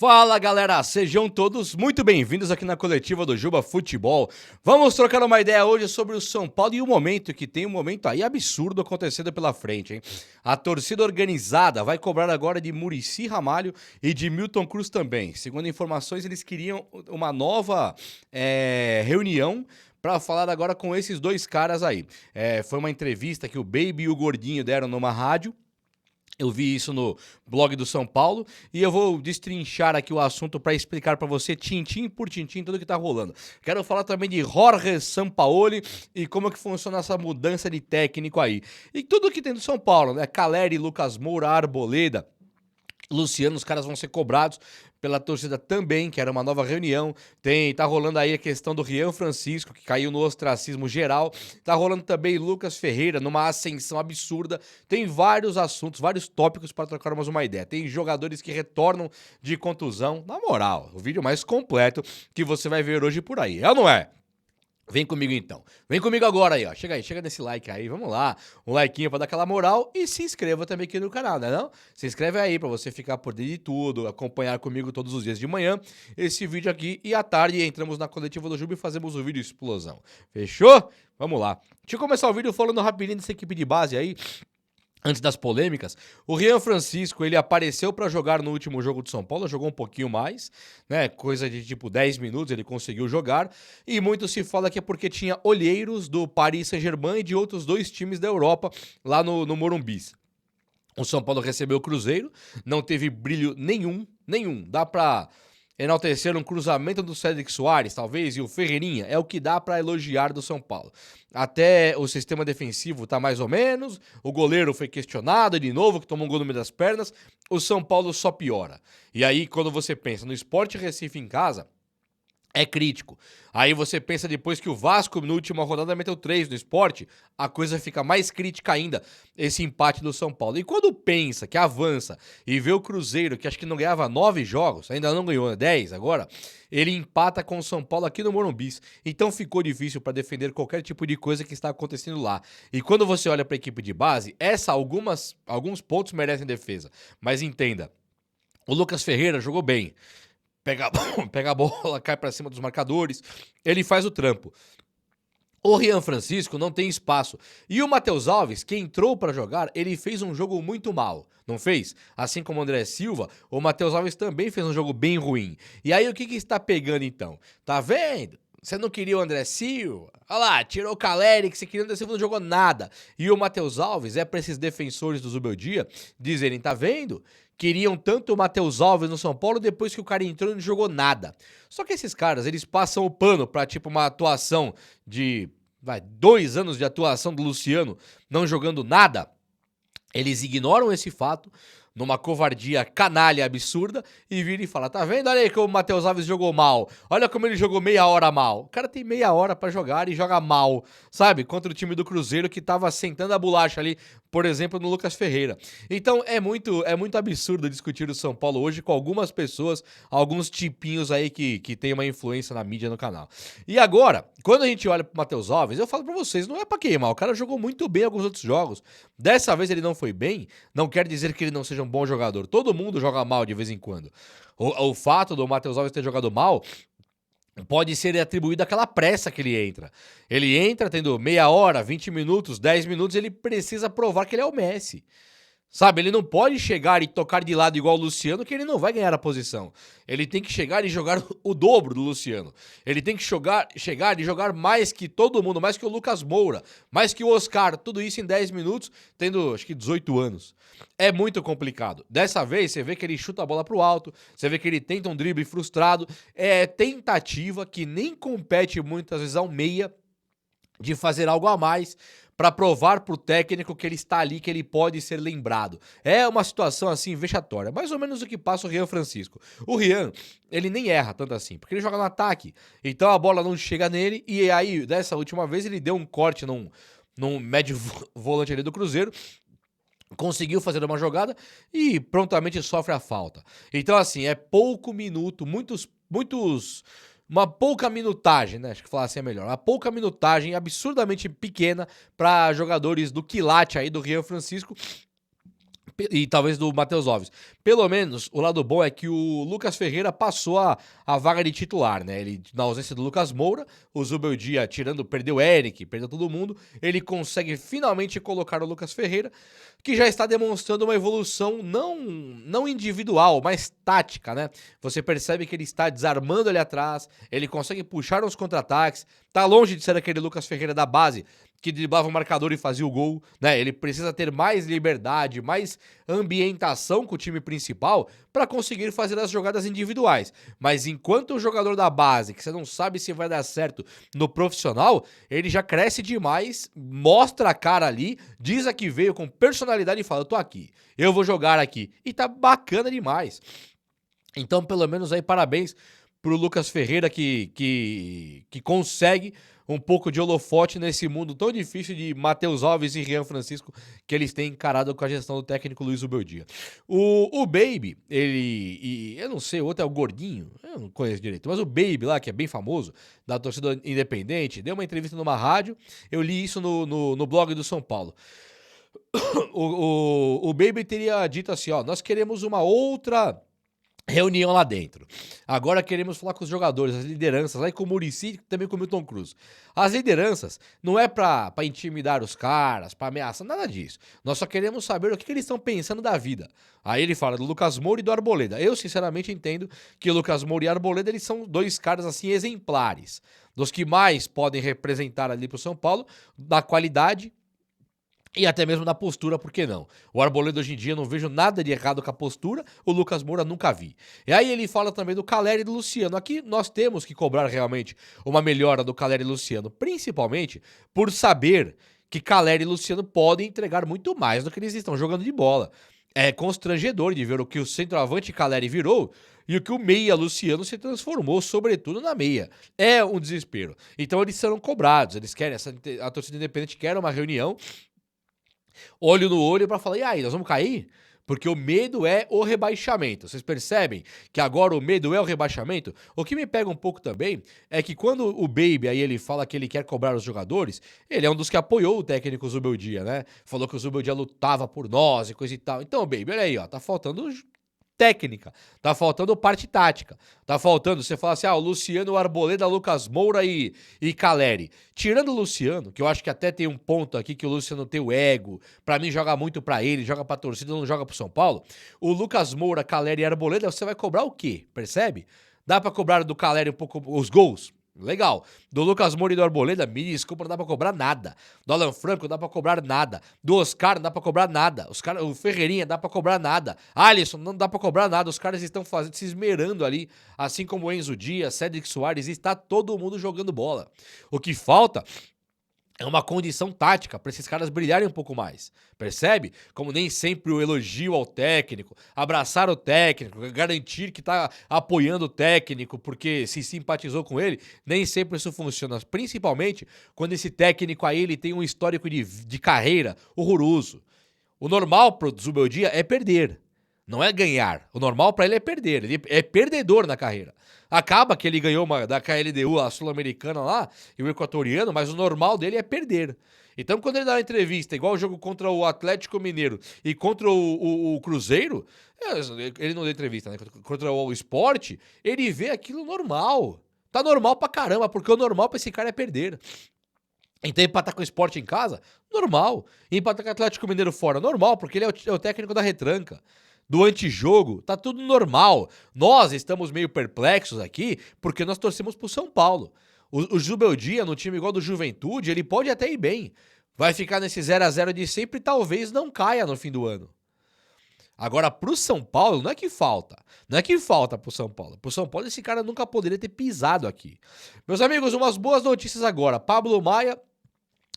Fala galera, sejam todos muito bem-vindos aqui na coletiva do Juba Futebol. Vamos trocar uma ideia hoje sobre o São Paulo e o momento que tem um momento aí absurdo acontecendo pela frente, hein? A torcida organizada vai cobrar agora de Muricy Ramalho e de Milton Cruz também. Segundo informações, eles queriam uma nova reunião para falar agora com esses dois caras aí. Foi uma entrevista que o Baby e o Gordinho deram numa rádio. Eu vi isso no blog do São Paulo e eu vou destrinchar aqui o assunto para explicar para você, tintim por tintim, tudo que tá rolando. Quero falar também de Jorge Sampaoli e como que funciona essa mudança de técnico aí. E tudo que tem do São Paulo, né? Caleri, Lucas Moura, Arboleda, Luciano, os caras vão ser cobrados pela torcida também, que era uma nova reunião. Tá rolando aí a questão do Rian Francisco, que caiu no ostracismo geral. Tá rolando também Lucas Ferreira, numa ascensão absurda. Tem vários assuntos, vários tópicos para trocarmos uma ideia. Tem jogadores que retornam de contusão. Na moral, o vídeo mais completo que você vai ver hoje por aí. É ou não é? Vem comigo então. Vem comigo agora aí, ó. Chega nesse like aí, vamos lá. Um likeinho pra dar aquela moral e se inscreva também aqui no canal, né não? Se inscreve aí pra você ficar por dentro de tudo, acompanhar comigo todos os dias de manhã esse vídeo aqui e à tarde entramos na coletiva do Juba e fazemos o vídeo explosão. Fechou? Vamos lá. Deixa eu começar o vídeo falando rapidinho dessa equipe de base aí. Antes das polêmicas, o Rian Francisco, ele apareceu para jogar no último jogo de São Paulo, jogou um pouquinho mais, né, coisa de tipo 10 minutos ele conseguiu jogar, e muito se fala que é porque tinha olheiros do Paris Saint-Germain e de outros dois times da Europa lá no Morumbi. O São Paulo recebeu o Cruzeiro, não teve brilho nenhum, dá pra enaltecer um cruzamento do Cédric Soares, talvez, e o Ferreirinha, é o que dá pra elogiar do São Paulo. Até o sistema defensivo tá mais ou menos, o goleiro foi questionado de novo, que tomou um gol no meio das pernas, o São Paulo só piora. E aí, quando você pensa no Sport Recife em casa, é crítico. Aí você pensa depois que o Vasco, na última rodada, meteu 3 no Sport, a coisa fica mais crítica ainda, esse empate do São Paulo. E quando pensa que avança e vê o Cruzeiro, que acho que não ganhava 9 jogos, ainda não ganhou, 10 agora, ele empata com o São Paulo aqui no Morumbi. Então ficou difícil para defender qualquer tipo de coisa que está acontecendo lá. E quando você olha para a equipe de base, alguns pontos merecem defesa. Mas entenda, o Lucas Ferreira jogou bem. Pega a bola, cai pra cima dos marcadores, ele faz o trampo. O Rian Francisco não tem espaço. E o Matheus Alves, que entrou pra jogar, ele fez um jogo muito mal, não fez? Assim como o André Silva, o Matheus Alves também fez um jogo bem ruim. E aí o que está pegando então? Tá vendo? Você não queria o André Silva? Olha lá, tirou o Caleri, que você queria o André Silva, não jogou nada. E o Matheus Alves é pra esses defensores do Zubeldia dizerem, tá vendo? Queriam tanto o Matheus Alves no São Paulo depois que o cara entrou e não jogou nada. Só que esses caras, eles passam o pano pra tipo uma atuação de 2 anos de atuação do Luciano não jogando nada. Eles ignoram esse fato numa covardia canalha absurda e vira e fala, tá vendo? Olha aí como o Matheus Alves jogou mal. Olha como ele jogou meia hora mal. O cara tem meia hora pra jogar e joga mal, sabe? Contra o time do Cruzeiro que tava sentando a bolacha ali, por exemplo, no Lucas Ferreira. Então é muito absurdo discutir o São Paulo hoje com algumas pessoas, alguns tipinhos aí que tem uma influência na mídia no canal. E agora, quando a gente olha pro Matheus Alves, eu falo pra vocês, não é pra queimar, o cara jogou muito bem alguns outros jogos. Dessa vez ele não foi bem, não quer dizer que ele não seja um bom jogador. Todo mundo joga mal de vez em quando. O fato do Matheus Alves ter jogado mal pode ser atribuído àquela pressa que ele entra. Ele entra tendo meia hora, 20 minutos, 10 minutos, ele precisa provar que ele é o Messi. Sabe, ele não pode chegar e tocar de lado igual o Luciano, que ele não vai ganhar a posição. Ele tem que chegar e jogar o dobro do Luciano. Ele tem que chegar e jogar mais que todo mundo, mais que o Lucas Moura, mais que o Oscar. Tudo isso em 10 minutos, tendo acho que 18 anos. É muito complicado. Dessa vez, você vê que ele chuta a bola pro alto, você vê que ele tenta um drible frustrado. É tentativa que nem compete muitas vezes ao meia de fazer algo a mais para provar pro técnico que ele está ali, que ele pode ser lembrado. É uma situação assim vexatória, mais ou menos o que passa o Rian Francisco. O Rian, ele nem erra tanto assim, porque ele joga no ataque, então a bola não chega nele, e aí dessa última vez ele deu um corte num médio volante ali do Cruzeiro, conseguiu fazer uma jogada e prontamente sofre a falta. Então assim, é pouco minuto, uma pouca minutagem, né? Acho que falar assim é melhor. Uma pouca minutagem absurdamente pequena para jogadores do quilate aí do Rian Francisco E talvez do Matheus Alves. Pelo menos, o lado bom é que o Lucas Ferreira passou a vaga de titular, né? Ele, na ausência do Lucas Moura, o Zubeldia perdeu o Eric, perdeu todo mundo, ele consegue finalmente colocar o Lucas Ferreira, que já está demonstrando uma evolução não individual, mas tática, né? Você percebe que ele está desarmando ali atrás, ele consegue puxar uns contra-ataques, tá longe de ser aquele Lucas Ferreira da base, que driblava o marcador e fazia o gol, né? Ele precisa ter mais liberdade, mais ambientação com o time principal para conseguir fazer as jogadas individuais. Mas enquanto o jogador da base, que você não sabe se vai dar certo no profissional, ele já cresce demais, mostra a cara ali, diz a que veio com personalidade e fala: eu tô aqui, eu vou jogar aqui. E tá bacana demais. Então, pelo menos aí, parabéns pro Lucas Ferreira que consegue um pouco de holofote nesse mundo tão difícil de Matheus Alves e Rian Francisco que eles têm encarado com a gestão do técnico Luiz Zubeldia. O Baby, eu não sei, o outro é o Gordinho, eu não conheço direito, mas o Baby lá, que é bem famoso, da torcida independente, deu uma entrevista numa rádio, eu li isso no blog do São Paulo. O Baby teria dito assim, ó, nós queremos uma outra reunião lá dentro. Agora queremos falar com os jogadores, as lideranças, aí com o Muricy e também com o Milton Cruz. As lideranças não é pra intimidar os caras, pra ameaçar, nada disso. Nós só queremos saber o que eles estão pensando da vida. Aí ele fala do Lucas Moura e do Arboleda. Eu, sinceramente, entendo que o Lucas Moura e o Arboleda, eles são dois caras, assim, exemplares. Dos que mais podem representar ali pro São Paulo, da qualidade e até mesmo na postura, por que não? O Arboleda hoje em dia não vejo nada de errado com a postura, o Lucas Moura nunca vi. E aí ele fala também do Calleri e do Luciano. Aqui nós temos que cobrar realmente uma melhora do Calleri e Luciano, principalmente por saber que Calleri e Luciano podem entregar muito mais do que eles estão jogando de bola. É constrangedor de ver o que o centroavante Calleri virou e o que o meia Luciano se transformou, sobretudo na meia. É um desespero. Então eles serão cobrados, eles querem, a torcida independente quer uma reunião, olho no olho pra falar, e aí, nós vamos cair? Porque o medo é o rebaixamento. Vocês percebem que agora o medo é o rebaixamento? O que me pega um pouco também é que quando o Baby aí ele fala que ele quer cobrar os jogadores, ele é um dos que apoiou o técnico Zubeldia, né? Falou que o Zubeldia lutava por nós e coisa e tal. Então, Baby, olha aí, ó, tá faltando técnica, tá faltando parte tática, tá faltando, você fala assim, o Luciano, o Arboleda, Lucas Moura e Calleri. Tirando o Luciano, que eu acho que até tem um ponto aqui que o Luciano tem o ego, pra mim joga muito pra ele, joga pra torcida, não joga pro São Paulo. O Lucas Moura, Calleri e Arboleda, você vai cobrar o quê? Percebe? Dá pra cobrar do Calleri um pouco os gols? Legal. Do Lucas Moura e do Arboleda, me desculpa, não dá pra cobrar nada. Do Alan Franco, não dá pra cobrar nada. Do Oscar, não dá pra cobrar nada. O Ferreirinha, não dá pra cobrar nada. Alisson, não dá pra cobrar nada. Os caras estão se esmerando ali, assim como o Enzo Dias, Cédric Soares, está todo mundo jogando bola. O que falta é uma condição tática para esses caras brilharem um pouco mais, percebe? Como nem sempre o elogio ao técnico, abraçar o técnico, garantir que tá apoiando o técnico porque se simpatizou com ele, nem sempre isso funciona, principalmente quando esse técnico aí ele tem um histórico de carreira horroroso. O normal pro Zubeldia é perder, não é ganhar. O normal pra ele é perder, ele é perdedor na carreira. Acaba que ele ganhou da KLDU, a sul-americana lá, e o equatoriano, mas o normal dele é perder. Então, quando ele dá uma entrevista, igual o jogo contra o Atlético Mineiro e contra o Cruzeiro, ele não deu entrevista, né? Contra o Sport, ele vê aquilo normal. Tá normal pra caramba, porque o normal pra esse cara é perder. Então, empatar com o Sport em casa, normal. Empatar com o Atlético Mineiro fora, normal, porque ele é o técnico da retranca. Do antijogo, tá tudo normal. Nós estamos meio perplexos aqui porque nós torcemos pro São Paulo. O Zubeldia, no time igual do Juventude, ele pode até ir bem. Vai ficar nesse 0-0 de sempre e talvez não caia no fim do ano. Agora, pro São Paulo, não é que falta. Não é que falta pro São Paulo. Pro São Paulo, esse cara nunca poderia ter pisado aqui. Meus amigos, umas boas notícias agora. Pablo Maia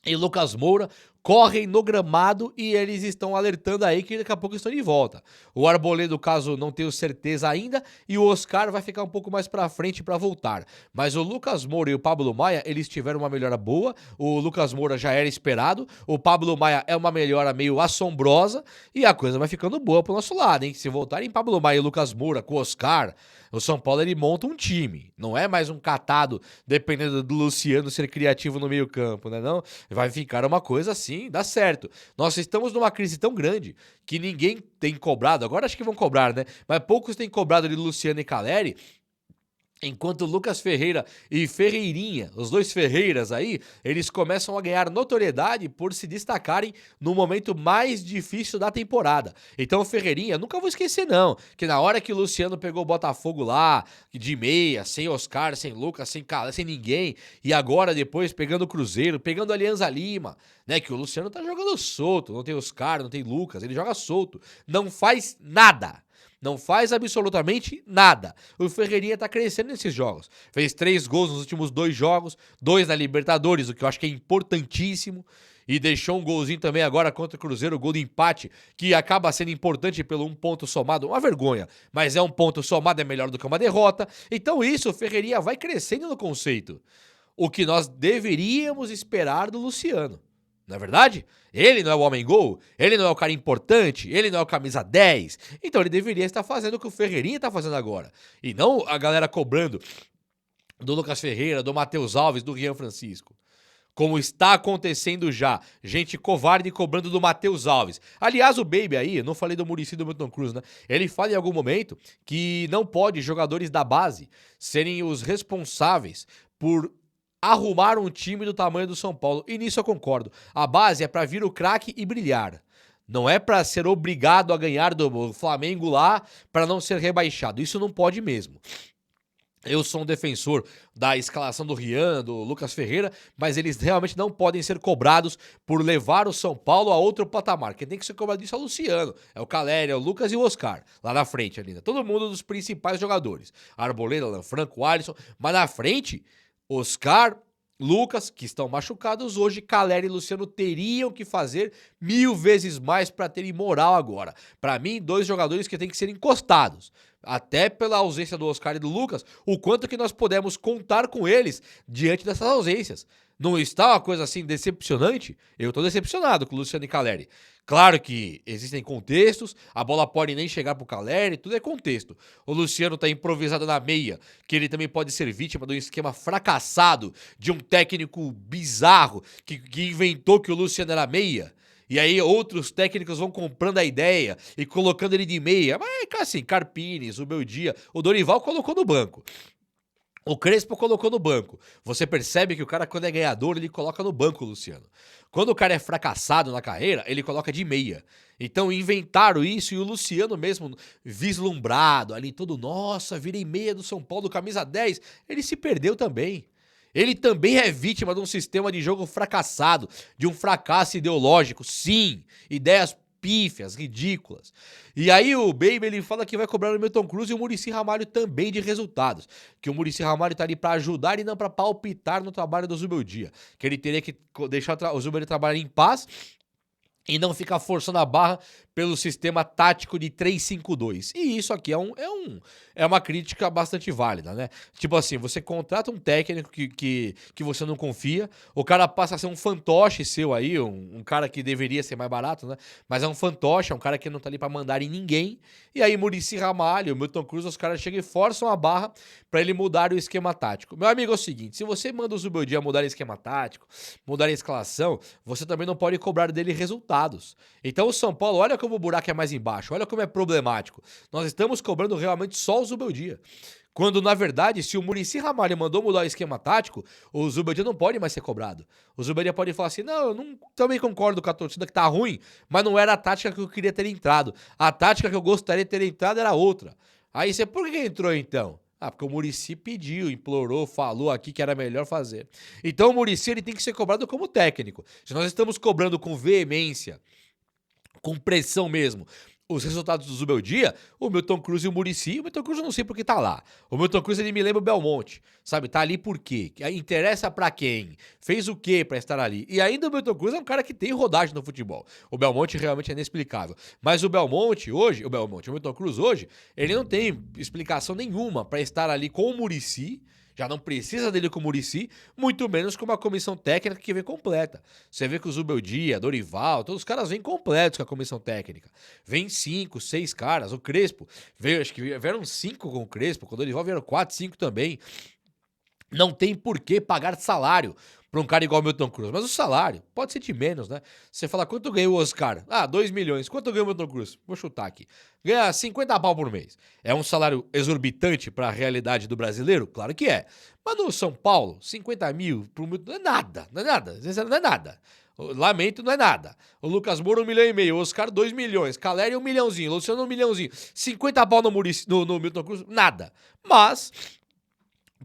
e Lucas Moura correm no gramado e eles estão alertando aí que daqui a pouco estão de volta. O Arboleda, no caso, não tenho certeza ainda, e o Oscar vai ficar um pouco mais pra frente pra voltar. Mas o Lucas Moura e o Pablo Maia, eles tiveram uma melhora boa, o Lucas Moura já era esperado, o Pablo Maia é uma melhora meio assombrosa, e a coisa vai ficando boa pro nosso lado, hein? Se voltarem Pablo Maia e Lucas Moura com o Oscar, o São Paulo ele monta um time, não é mais um catado dependendo do Luciano ser criativo no meio campo, né não? Vai ficar uma coisa assim, sim, dá certo. Nós estamos numa crise tão grande que ninguém tem cobrado, agora acho que vão cobrar, né? Mas poucos têm cobrado de Luciano e Caleri. Enquanto Lucas Ferreira e Ferreirinha, os dois Ferreiras aí, eles começam a ganhar notoriedade por se destacarem no momento mais difícil da temporada. Então o Ferreirinha, nunca vou esquecer não, que na hora que o Luciano pegou o Botafogo lá, de meia, sem Oscar, sem Lucas, sem ninguém, e agora depois pegando o Cruzeiro, pegando a Alianza Lima, né, que o Luciano tá jogando solto, não tem Oscar, não tem Lucas, ele joga solto, não faz nada. Não faz absolutamente nada. O Ferreirinha tá crescendo nesses jogos. Fez 3 gols nos últimos 2 jogos, 2 na Libertadores, o que eu acho que é importantíssimo. E deixou um golzinho também agora contra o Cruzeiro, o gol de empate, que acaba sendo importante pelo 1 ponto somado. Uma vergonha, mas é 1 ponto somado, é melhor do que uma derrota. Então isso, o Ferreirinha vai crescendo no conceito. O que nós deveríamos esperar do Luciano. Não é verdade? Ele não é o homem-gol, ele não é o cara importante, ele não é o camisa 10. Então ele deveria estar fazendo o que o Ferreirinha está fazendo agora. E não a galera cobrando do Lucas Ferreira, do Matheus Alves, do Rian Francisco. Como está acontecendo já. Gente covarde cobrando do Matheus Alves. Aliás, o Baby aí, eu não falei do Muricy e do Milton Cruz, né? Ele fala em algum momento que não pode jogadores da base serem os responsáveis por arrumar um time do tamanho do São Paulo. E nisso eu concordo. A base é pra vir o craque e brilhar. Não é pra ser obrigado a ganhar do Flamengo lá pra não ser rebaixado. Isso não pode mesmo. Eu sou um defensor da escalação do Rian, do Lucas Ferreira, mas eles realmente não podem ser cobrados por levar o São Paulo a outro patamar. Quem tem que ser cobrado disso é o Luciano, é o Caleri, é o Lucas e o Oscar, lá na frente ali, né? Todo mundo dos principais jogadores. Arboleda, Alan Franco, Alisson, mas na frente, Oscar, Lucas, que estão machucados hoje, Caleri e Luciano teriam que fazer 1000 vezes mais para terem moral agora. Para mim, 2 jogadores que têm que ser encostados. Até pela ausência do Oscar e do Lucas, o quanto que nós podemos contar com eles diante dessas ausências. Não está uma coisa assim decepcionante? Eu tô decepcionado com o Luciano e Caleri. Claro que existem contextos, a bola pode nem chegar pro Caleri, tudo é contexto. O Luciano tá improvisado na meia, que ele também pode ser vítima de um esquema fracassado de um técnico bizarro que inventou que o Luciano era meia. E aí outros técnicos vão comprando a ideia e colocando ele de meia. Mas assim, Carpines, o Beldia, o Dorival colocou no banco. O Crespo colocou no banco. Você percebe que o cara, quando é ganhador, ele coloca no banco, Luciano. Quando o cara é fracassado na carreira, ele coloca de meia. Então inventaram isso e o Luciano mesmo, vislumbrado ali, todo, nossa, virei meia do São Paulo, camisa 10, ele se perdeu também. Ele também é vítima de um sistema de jogo fracassado, de um fracasso ideológico, sim, ideias pífias, ridículas. E aí o Baby, ele fala que vai cobrar o Milton Cruz e o Muricy Ramalho também de resultados. Que o Muricy Ramalho tá ali pra ajudar e não pra palpitar no trabalho do Zubeldia. Que ele teria que deixar o Zubeldia trabalhar em paz e não ficar forçando a barra pelo sistema tático de 3-5-2. E isso aqui é uma crítica bastante válida, né? Tipo assim, você contrata um técnico que você não confia, o cara passa a ser um fantoche seu aí, um cara que deveria ser mais barato, né? Mas é um fantoche, é um cara que não tá ali pra mandar em ninguém. E aí Muricy Ramalho, Milton Cruz, os caras chegam e forçam a barra pra ele mudar o esquema tático. Meu amigo, é o seguinte, se você manda o Zubeldia mudar o esquema tático, mudar a escalação, você também não pode cobrar dele resultados. Então o São Paulo, olha como o buraco é mais embaixo, olha como é problemático. Nós estamos cobrando realmente só o Zubeldia. Quando, na verdade, se o Muricy Ramalho mandou mudar o esquema tático, o Zubeldia não pode mais ser cobrado. O Zubeldia pode falar assim, não, eu não, também concordo com a torcida que tá ruim, mas não era a tática que eu queria ter entrado. A tática que eu gostaria de ter entrado era outra. Aí você, por que entrou então? Ah, porque o Muricy pediu, implorou, falou aqui que era melhor fazer. Então o Muricy, ele tem que ser cobrado como técnico. Se nós estamos cobrando com veemência, com pressão mesmo, os resultados do Zubeldia, o Milton Cruz e o Muricy, o Milton Cruz eu não sei porque tá lá. O Milton Cruz, ele me lembra o Belmonte, sabe? Tá ali por quê? Interessa pra quem? Fez o quê pra estar ali? E ainda o Milton Cruz é um cara que tem rodagem no futebol. O Belmonte realmente é inexplicável. Mas o Belmonte hoje, o Milton Cruz hoje, ele não tem explicação nenhuma pra estar ali com o Muricy. Já não precisa dele com o Muricy, muito menos com uma comissão técnica que vem completa. Você vê que o Zubeldia, Dorival, todos os caras vêm completos com a comissão técnica. Vem 5, 6 caras. O Crespo, veio, acho que vieram 5 com o Crespo, com o Dorival vieram 4, 5 também. Não tem por que pagar salário para um cara igual o Milton Cruz. Mas o salário pode ser de menos, né? Você fala, quanto ganha o Oscar? Ah, 2 milhões. Quanto ganha o Milton Cruz? Vou chutar aqui. Ganha 50 pau por mês. É um salário exorbitante para a realidade do brasileiro? Claro que é. Mas no São Paulo, 50 mil pro Milton não é nada. Não é nada. Não é nada. Lamento, não é nada. O Lucas Moura, 1,5 milhão. O Oscar, 2 milhões. Caleri, 1 milhãozinho. Luciano, 1 milhãozinho. 50 pau no Milton Cruz? Nada. Mas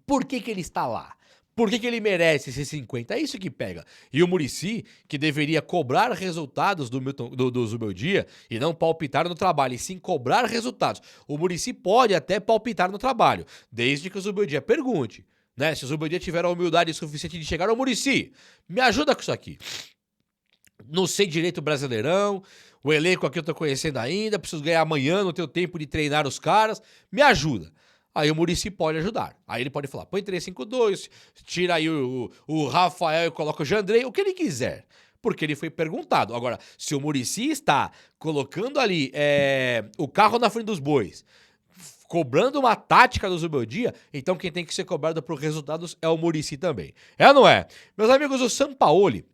por que que ele está lá? Por que que ele merece esses 50? É isso que pega. E o Muricy, que deveria cobrar resultados do Zubeldia e não palpitar no trabalho, e sim cobrar resultados. O Muricy pode até palpitar no trabalho, desde que o Zubeldia pergunte. Né? Se o Zubeldia tiver a humildade suficiente de chegar ao Muricy, me ajuda com isso aqui. Não sei direito o Brasileirão, o elenco aqui eu tô conhecendo ainda, preciso ganhar amanhã, não tenho tempo de treinar os caras, me ajuda. Aí o Muricy pode ajudar. Aí ele pode falar, põe 3-5-2, tira aí o Rafael e coloca o Jandrei, o que ele quiser. Porque ele foi perguntado. Agora, se o Muricy está colocando ali o carro na frente dos bois, cobrando uma tática do Zubeldia, então quem tem que ser cobrado por resultados é o Muricy também. É ou não é? Meus amigos, o Sampaoli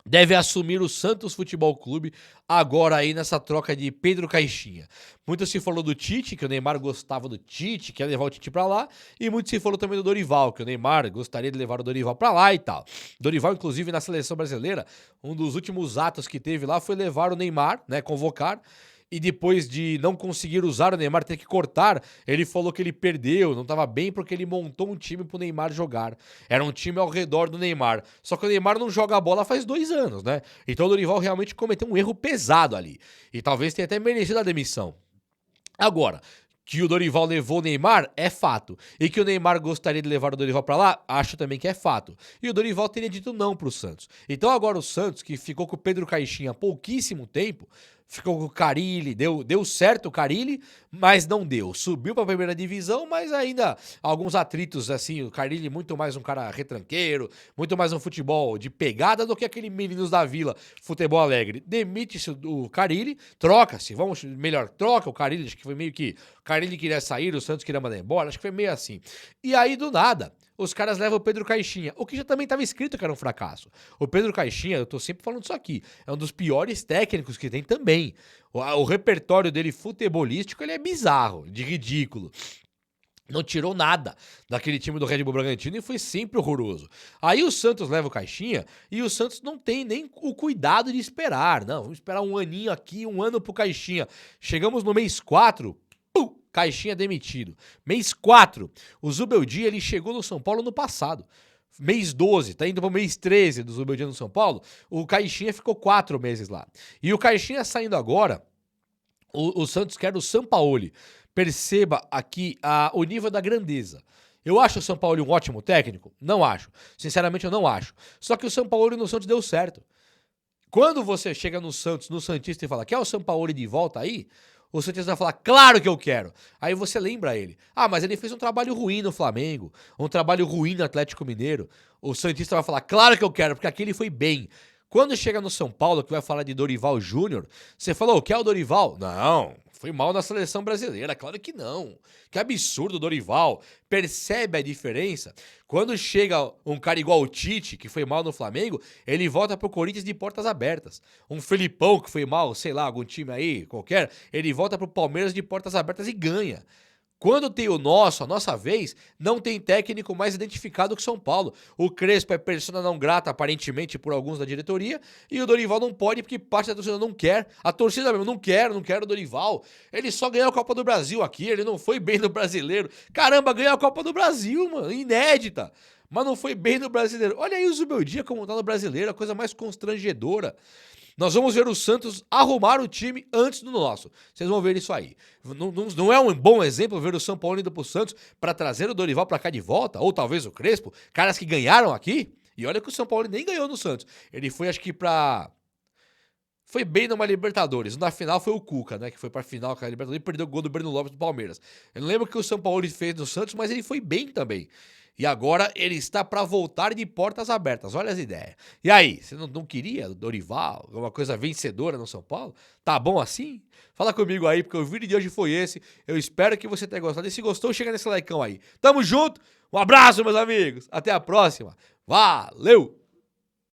deve assumir o Santos Futebol Clube agora aí nessa troca de Pedro Caixinha. Muito se falou do Tite, que o Neymar gostava do Tite, quer levar o Tite pra lá, e muito se falou também do Dorival, que o Neymar gostaria de levar o Dorival pra lá e tal. Dorival, inclusive, na seleção brasileira, um dos últimos atos que teve lá foi levar o Neymar, né, convocar, e depois de não conseguir usar o Neymar, ter que cortar, ele falou que ele perdeu, não estava bem porque ele montou um time pro Neymar jogar. Era um time ao redor do Neymar. Só que o Neymar não joga a bola faz 2 anos, né? Então o Dorival realmente cometeu um erro pesado ali. E talvez tenha até merecido a demissão. Agora, que o Dorival levou o Neymar é fato. E que o Neymar gostaria de levar o Dorival pra lá, acho também que é fato. E o Dorival teria dito não pro Santos. Então agora o Santos, que ficou com o Pedro Caixinha há pouquíssimo tempo, ficou com o Carille, deu certo o Carille, mas não deu. Subiu pra primeira divisão, mas ainda alguns atritos, assim, o Carille muito mais um cara retranqueiro, muito mais um futebol de pegada do que aquele Meninos da Vila, futebol alegre. Demite-se o Carille, troca-se, troca o Carille, acho que foi meio que o Carille queria sair, o Santos queria mandar embora, acho que foi meio assim. E aí, do nada, os caras levam o Pedro Caixinha, o que já também estava escrito que era um fracasso. O Pedro Caixinha, eu tô sempre falando isso aqui, é um dos piores técnicos que tem também. O repertório dele futebolístico, ele é bizarro, de ridículo. Não tirou nada daquele time do Red Bull Bragantino e foi sempre horroroso. Aí o Santos leva o Caixinha e o Santos não tem nem o cuidado de esperar. Não, vamos esperar um aninho aqui, um ano pro Caixinha. Chegamos no mês 4, Caixinha demitido. Mês 4, o Zubeldia, ele chegou no São Paulo no passado. Mês 12, tá indo pro mês 13 do Zubeldia no São Paulo, o Caixinha ficou 4 meses lá. E o Caixinha saindo agora, o Santos quer o Sampaoli. Perceba aqui o nível da grandeza. Eu acho o Sampaoli um ótimo técnico? Não acho. Sinceramente, eu não acho. Só que o Sampaoli no Santos deu certo. Quando você chega no Santos, no Santista e fala, quer o Sampaoli de volta aí? O Santista vai falar, claro que eu quero. Aí você lembra ele. Ah, mas ele fez um trabalho ruim no Flamengo, um trabalho ruim no Atlético Mineiro. O Santista vai falar, claro que eu quero, porque aqui ele foi bem. Quando chega no São Paulo, que vai falar de Dorival Júnior, você falou, quer o Dorival? Não, foi mal na seleção brasileira, claro que não. Que absurdo, Dorival. Percebe a diferença? Quando chega um cara igual o Tite, que foi mal no Flamengo, ele volta pro Corinthians de portas abertas. Um Felipão, que foi mal, sei lá, algum time aí, qualquer, ele volta pro Palmeiras de portas abertas e ganha. Quando tem a nossa vez, não tem técnico mais identificado que São Paulo. O Crespo é persona não grata, aparentemente, por alguns da diretoria, e o Dorival não pode porque parte da torcida não quer. A torcida mesmo, não quero o Dorival. Ele só ganhou a Copa do Brasil aqui, ele não foi bem no Brasileiro. Caramba, ganhou a Copa do Brasil, mano, inédita. Mas não foi bem no Brasileiro. Olha aí o Zubeldia como tá no Brasileiro, a coisa mais constrangedora. Nós vamos ver o Santos arrumar o time antes do nosso. Vocês vão ver isso aí. Não é um bom exemplo ver o São Paulo indo pro Santos para trazer o Dorival para cá de volta? Ou talvez o Crespo? Caras que ganharam aqui? E olha que o São Paulo nem ganhou no Santos. Ele foi, acho que foi bem numa Libertadores. Na final foi o Cuca, né? Que foi pra final com a Libertadores e perdeu o gol do Breno Lopes do Palmeiras. Eu não lembro o que o São Paulo fez no Santos, mas ele foi bem também. E agora ele está para voltar de portas abertas. Olha as ideias. E aí, você não queria o Dorival, uma coisa vencedora no São Paulo? Tá bom assim? Fala comigo aí, porque o vídeo de hoje foi esse. Eu espero que você tenha gostado. E se gostou, chega nesse likeão aí. Tamo junto. Um abraço, meus amigos. Até a próxima. Valeu!